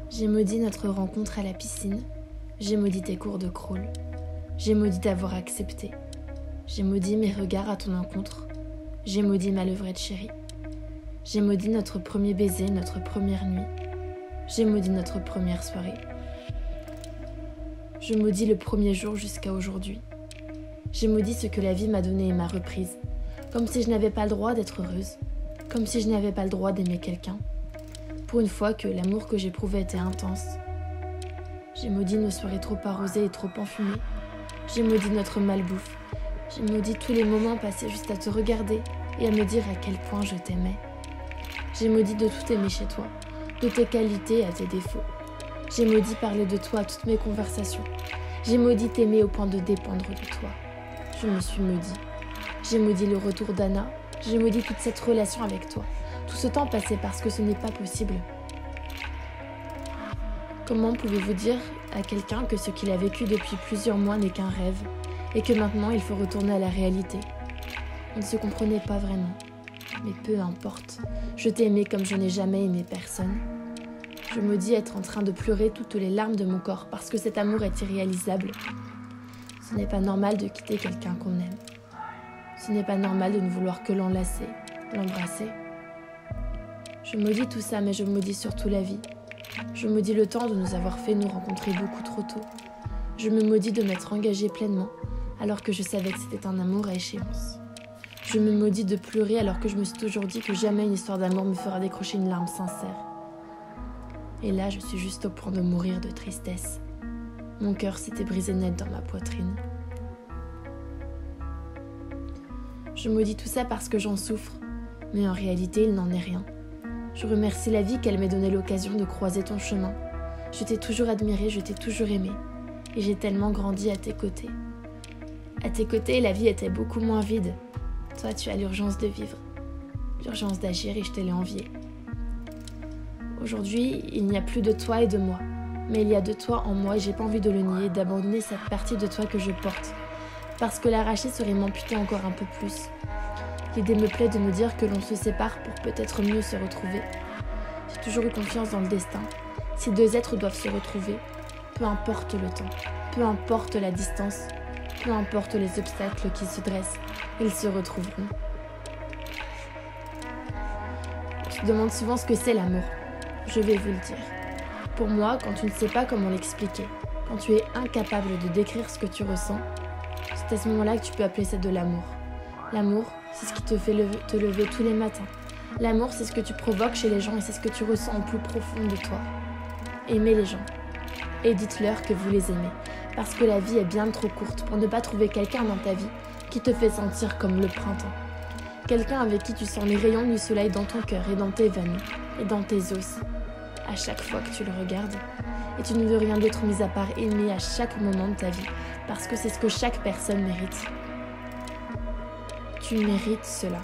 J'ai maudit notre rencontre à la piscine. J'ai maudit tes cours de crawl. J'ai maudit t'avoir accepté. J'ai maudit mes regards à ton encontre. J'ai maudit ma levrette chérie. J'ai maudit notre premier baiser, notre première nuit. J'ai maudit notre première soirée. Je maudis le premier jour jusqu'à aujourd'hui. J'ai maudit ce que la vie m'a donné et m'a reprise. Comme si je n'avais pas le droit d'être heureuse. Comme si je n'avais pas le droit d'aimer quelqu'un. Pour une fois que l'amour que j'éprouvais était intense. J'ai maudit nos soirées trop arrosées et trop enfumées. J'ai maudit notre malbouffe. J'ai maudit tous les moments passés juste à te regarder et à me dire à quel point je t'aimais. J'ai maudit de tout aimer chez toi, de tes qualités à tes défauts. J'ai maudit parler de toi à toutes mes conversations. J'ai maudit t'aimer au point de dépendre de toi. Je me suis maudit. J'ai maudit le retour d'Anna. J'ai maudit toute cette relation avec toi. Tout ce temps passé parce que ce n'est pas possible. Comment pouvez-vous dire à quelqu'un que ce qu'il a vécu depuis plusieurs mois n'est qu'un rêve et que maintenant il faut retourner à la réalité? On ne se comprenait pas vraiment. Mais peu importe. Je t'ai aimé comme je n'ai jamais aimé personne. Je maudis être en train de pleurer toutes les larmes de mon corps parce que cet amour est irréalisable. Ce n'est pas normal de quitter quelqu'un qu'on aime. Ce n'est pas normal de ne vouloir que l'enlacer, l'embrasser. Je maudis tout ça, mais je maudis surtout la vie. Je maudis le temps de nous avoir fait nous rencontrer beaucoup trop tôt. Je me maudis de m'être engagée pleinement, alors que je savais que c'était un amour à échéance. Je me maudis de pleurer alors que je me suis toujours dit que jamais une histoire d'amour me fera décrocher une larme sincère. Et là, je suis juste au point de mourir de tristesse. Mon cœur s'était brisé net dans ma poitrine. Je maudis tout ça parce que j'en souffre, mais en réalité, il n'en est rien. Je remercie la vie qu'elle m'ait donné l'occasion de croiser ton chemin. Je t'ai toujours admiré, je t'ai toujours aimé. Et j'ai tellement grandi à tes côtés. À tes côtés, la vie était beaucoup moins vide. Toi, tu as l'urgence de vivre, l'urgence d'agir et je te l'ai envié. Aujourd'hui, il n'y a plus de toi et de moi. Mais il y a de toi en moi et j'ai pas envie de le nier, d'abandonner cette partie de toi que je porte. Parce que l'arracher serait m'amputer encore un peu plus. L'idée me plaît de me dire que l'on se sépare pour peut-être mieux se retrouver. J'ai toujours eu confiance dans le destin. Si deux êtres doivent se retrouver, peu importe le temps, peu importe la distance, peu importe les obstacles qui se dressent, ils se retrouveront. On se demande souvent ce que c'est l'amour. Je vais vous le dire. Pour moi, quand tu ne sais pas comment l'expliquer, quand tu es incapable de décrire ce que tu ressens, c'est à ce moment-là que tu peux appeler ça de l'amour. L'amour, c'est ce qui te fait te lever tous les matins. L'amour, c'est ce que tu provoques chez les gens et c'est ce que tu ressens au plus profond de toi. Aimez les gens. Et dites-leur que vous les aimez. Parce que la vie est bien trop courte pour ne pas trouver quelqu'un dans ta vie qui te fait sentir comme le printemps. Quelqu'un avec qui tu sens les rayons du soleil dans ton cœur et dans tes veines et dans tes os. À chaque fois que tu le regardes. Et tu ne veux rien d'autre mis à part aimer à chaque moment de ta vie. Parce que c'est ce que chaque personne mérite. Tu mérites cela.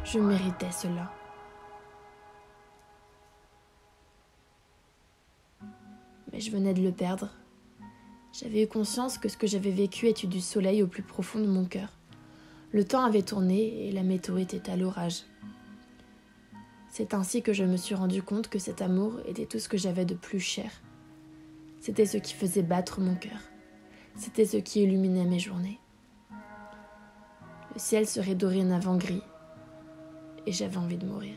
Je méritais cela. Mais je venais de le perdre. J'avais eu conscience que ce que j'avais vécu était du soleil au plus profond de mon cœur. Le temps avait tourné et la météo était à l'orage. C'est ainsi que je me suis rendu compte que cet amour était tout ce que j'avais de plus cher. C'était ce qui faisait battre mon cœur. C'était ce qui illuminait mes journées. Le ciel serait dorénavant gris et j'avais envie de mourir.